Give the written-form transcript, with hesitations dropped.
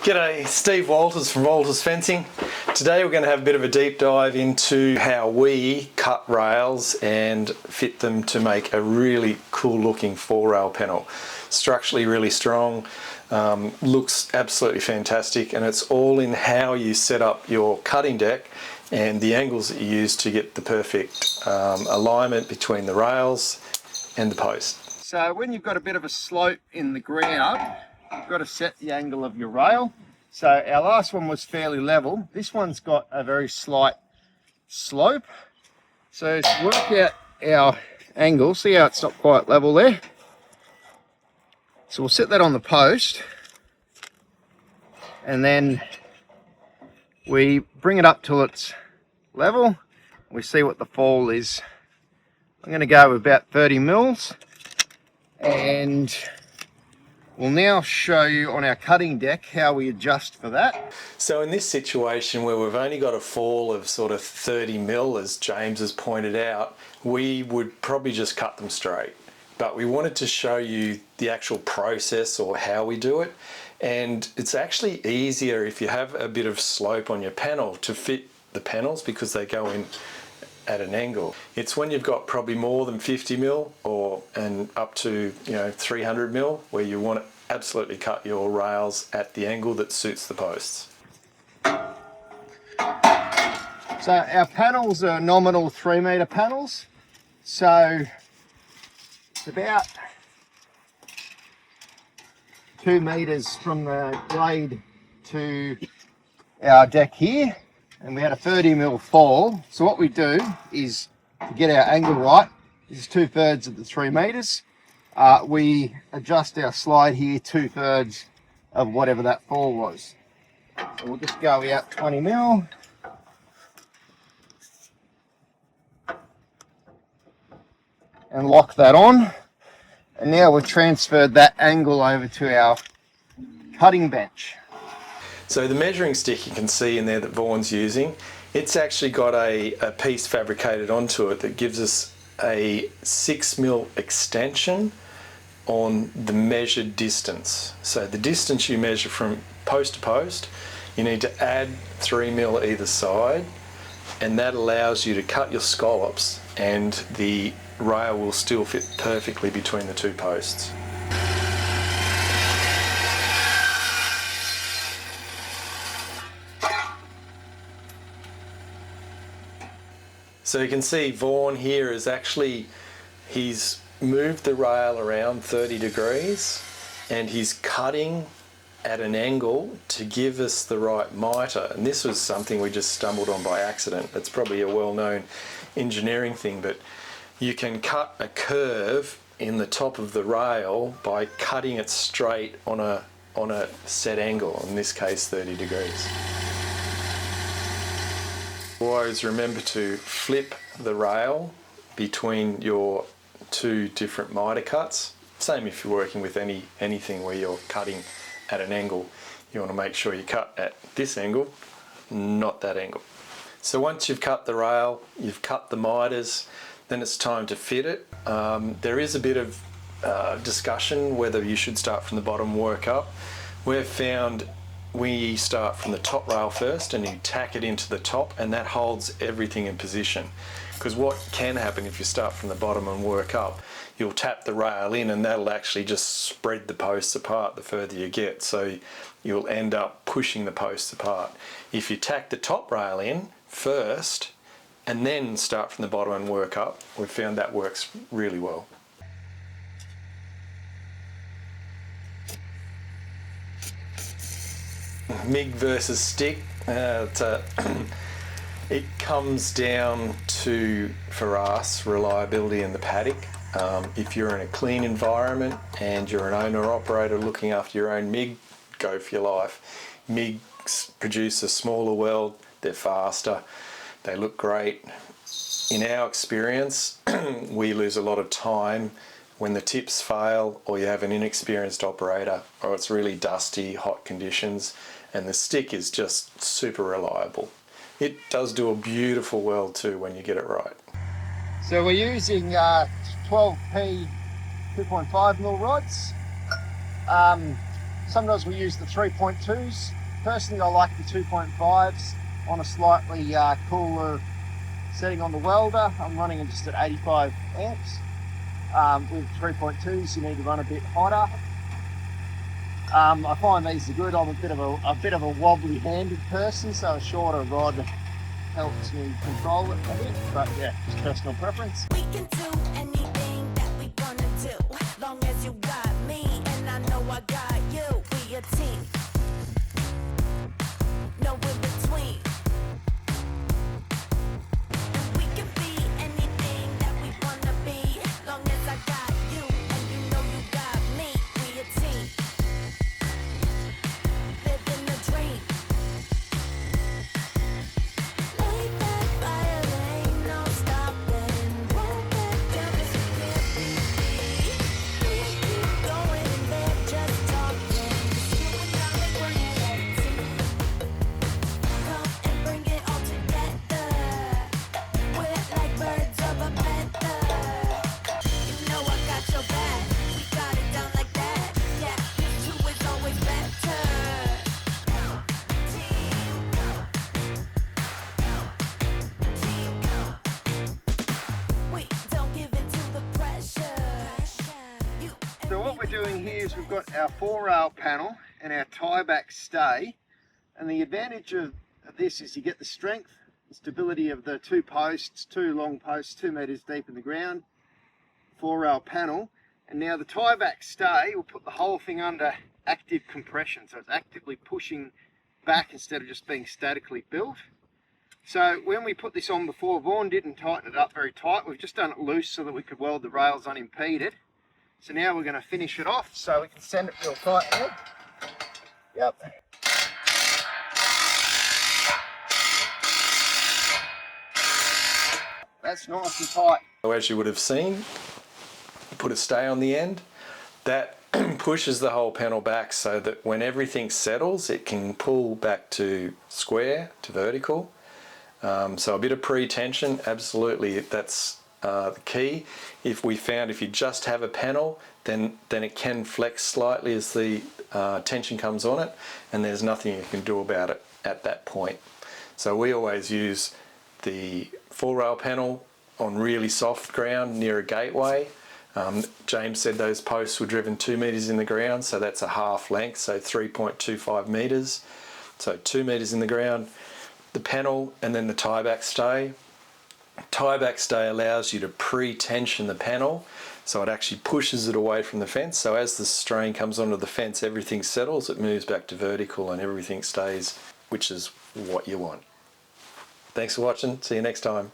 G'day, Steve Walters from Walters Fencing. Today we're going to have a bit of a deep dive into how we cut rails and fit them to make a really cool looking 4-rail panel. Structurally really strong, looks absolutely fantastic, and it's all in how you set up your cutting deck and the angles that you use to get the perfect alignment between the rails and the post. So when you've got a bit of a slope in the ground, you've got to set the angle of your rail. So our last one was fairly level. This one's got a very slight slope. So to work out our angle, see how it's not quite level there? So we'll set that on the post, and then we bring it up till it's level. We see what the fall is. I'm going to go with about 30 mils, and we'll now show you on our cutting deck how we adjust for that. So in this situation where we've only got a fall of sort of 30 mil, as James has pointed out, we would probably just cut them straight. But we wanted to show you the actual process or how we do it. And it's actually easier if you have a bit of slope on your panel to fit the panels because they go in at an angle. It's when you've got probably more than 50 mil and up to 300 mil where you want to absolutely cut your rails at the angle that suits the posts. So our panels are nominal 3-metre panels. So it's about 2 metres from the blade to our deck here, and we had a 30 mil fall. So what we do is, to get our angle right, this is 2/3 of the 3 metres. We adjust our slide here 2/3 of whatever that fall was. So we'll just go out 20 mil. And lock that on. And now we've transferred that angle over to our cutting bench. So the measuring stick you can see in there that Vaughan's using, it's actually got a piece fabricated onto it that gives us a 6 mil extension on the measured distance. So the distance you measure from post to post, you need to add 3 mil either side, and that allows you to cut your scallops and the rail will still fit perfectly between the two posts. So you can see Vaughan here is actually, he's moved the rail around 30 degrees and he's cutting at an angle to give us the right mitre. And this was something we just stumbled on by accident. It's probably a well-known engineering thing, but you can cut a curve in the top of the rail by cutting it straight on a set angle, in this case 30 degrees. Always remember to flip the rail between your two different mitre cuts. Same if you're working with anything where you're cutting at an angle. You want to make sure you cut at this angle, not that angle. So once you've cut the rail, you've cut the mitres, then it's time to fit it. There is a bit of discussion whether you should start from the bottom and work up. We've found we start from the top rail first and you tack it into the top, and that holds everything in position. Because what can happen if you start from the bottom and work up, you'll tap the rail in and that'll actually just spread the posts apart the further you get. So you'll end up pushing the posts apart. If you tack the top rail in first and then start from the bottom and work up, we've found that works really well. MIG versus stick, it comes down to, for us, reliability in the paddock. If you're in a clean environment and you're an owner-operator looking after your own MIG, go for your life. MIGs produce a smaller weld, they're faster, they look great. In our experience, we lose a lot of time when the tips fail or you have an inexperienced operator or it's really dusty, hot conditions, and the stick is just super reliable. It does do a beautiful weld too when you get it right. So we're using 12p 2.5 mil rods. Sometimes we use the 3.2s. Personally, I like the 2.5s on a slightly cooler setting on the welder. I'm running them just at 85 amps. With 3.2s, you need to run a bit hotter. I find these are good. I'm a bit of a wobbly-handed person, so a shorter rod helps me control it a bit. But yeah, just personal preference. We can do anything that we gonna do, long as you got me and I know I got you. We a team, no in between. And we can be anything that we wanna be, long as I got you and you know you got me. We a team, living the dream. Light that fire, ain't no stopping. Won't back down 'cause we can't be beat. We keep going in there just talking. 'Cause you and I, we're a team. Come and bring it all together. We're like birds of a feather. You know I got your back. We got it down like that. Yeah, you two is always better. We don't give in to the pressure. So what we're doing here is we've got our 4-rail panel and our tie-back stay. And the advantage of this is you get the strength and stability of the two posts, two long posts, 2 meters deep in the ground, 4-rail panel. And now the tie-back stay will put the whole thing under active compression. So it's actively pushing back instead of just being statically built. So when we put this on before, Vaughan didn't tighten it up very tight. We've just done it loose so that we could weld the rails unimpeded. So now we're going to finish it off so we can send it real tight there. Yep. That's nice and tight. So as you would have seen, put a stay on the end. That pushes the whole panel back so that when everything settles, it can pull back to square, to vertical. So a bit of pre-tension, absolutely, that's the key. If you just have a panel, then it can flex slightly as the tension comes on it, and there's nothing you can do about it at that point. So we always use the 4-rail panel on really soft ground near a gateway. James said those posts were driven 2 meters in the ground, so that's a half length, so 3.25 meters. So 2 meters in the ground, the panel, and then the tie-back stay. Tie-back stay allows you to pre-tension the panel, so it actually pushes it away from the fence. So as the strain comes onto the fence, everything settles, it moves back to vertical and everything stays, which is what you want. Thanks for watching, see you next time.